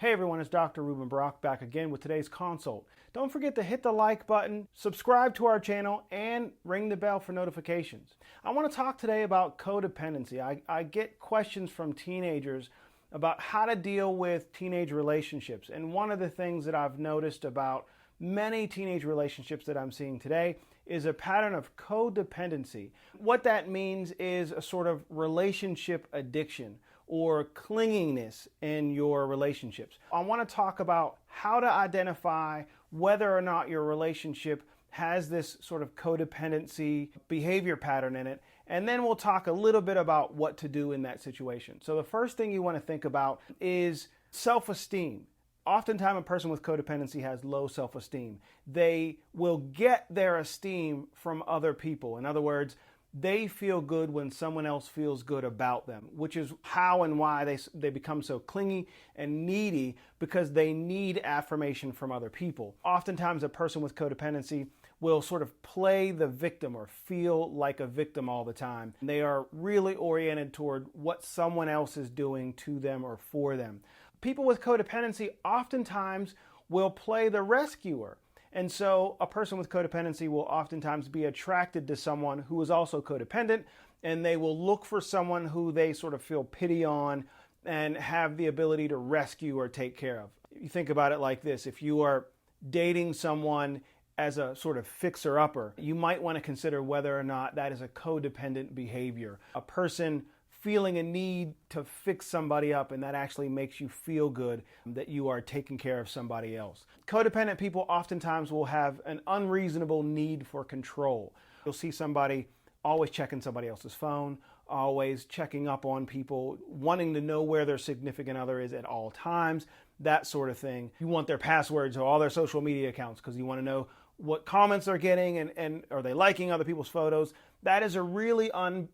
Hey everyone, it's Dr. Rueben back again with today's consult. Don't forget to hit the like button, subscribe to our channel, and ring the bell for notifications. I want to talk today about codependency. I get questions from teenagers about how to deal with teenage relationships. And one of the things that I've noticed about many teenage relationships that I'm seeing today is a pattern of codependency. What that means is a sort of relationship addiction or clinginess in your relationships. I want to talk about how to identify whether or not your relationship has this sort of codependency behavior pattern in it, and then we'll talk a little bit about what to do in that situation. So the first thing you want to think about is self-esteem. Oftentimes a person with codependency has low self-esteem. They will get their esteem from other people. In other words, they feel good when someone else feels good about them, which is how and why they become so clingy and needy, because they need affirmation from other people. Oftentimes a person with codependency will sort of play the victim or feel like a victim all the time. They are really oriented toward what someone else is doing to them or for them. People with codependency oftentimes will play the rescuer. And so a person with codependency will oftentimes be attracted to someone who is also codependent, and they will look for someone who they sort of feel pity on and have the ability to rescue or take care of. You think about it like this: if you are dating someone as a sort of fixer-upper, you might want to consider whether or not that is a codependent behavior. A person feeling a need to fix somebody up, and that actually makes you feel good that you are taking care of somebody else. Codependent people oftentimes will have an unreasonable need for control. You'll see somebody always checking somebody else's phone, always checking up on people, wanting to know where their significant other is at all times, that sort of thing. You want their passwords or all their social media accounts because you want to know what comments they're getting and are they liking other people's photos. That is a really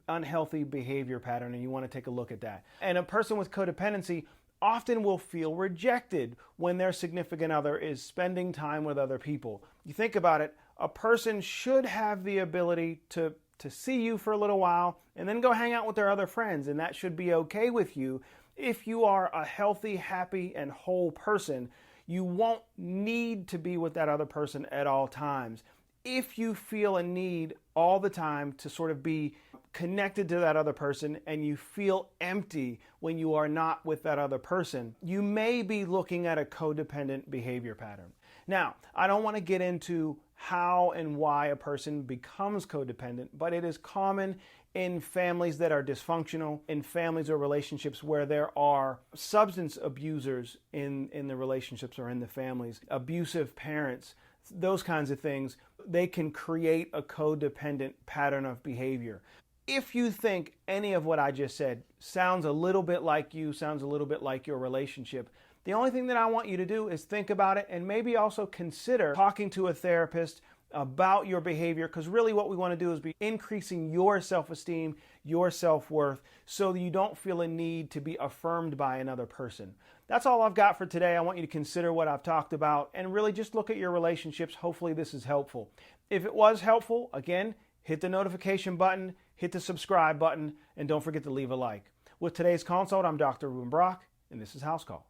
unhealthy behavior pattern, and you want to take a look at that. And a person with codependency often will feel rejected when their significant other is spending time with other people. You think about it, a person should have the ability to see you for a little while and then go hang out with their other friends, and that should be okay with you. If you are a healthy, happy, and whole person, you won't need to be with that other person at all times. If you feel a need all the time to sort of be connected to that other person and you feel empty when you are not with that other person, you may be looking at a codependent behavior pattern. Now, I don't want to get into how and why a person becomes codependent, but it is common in families that are dysfunctional, in families or relationships where there are substance abusers in the relationships or in the families, abusive parents, those kinds of things. They can create a codependent pattern of behavior. If you think any of what I just said sounds a little bit like you, sounds a little bit like your relationship, the only thing that I want you to do is think about it and maybe also consider talking to a therapist about your behavior, because really what we want to do is be increasing your self-esteem, your self-worth, so that you don't feel a need to be affirmed by another person. That's all I've got for today. I want you to consider what I've talked about and really just look at your relationships. Hopefully this is helpful. If it was helpful, again, hit the notification button, hit the subscribe button, and don't forget to leave a like. With today's consult, I'm Dr. Rueben, and this is House Call.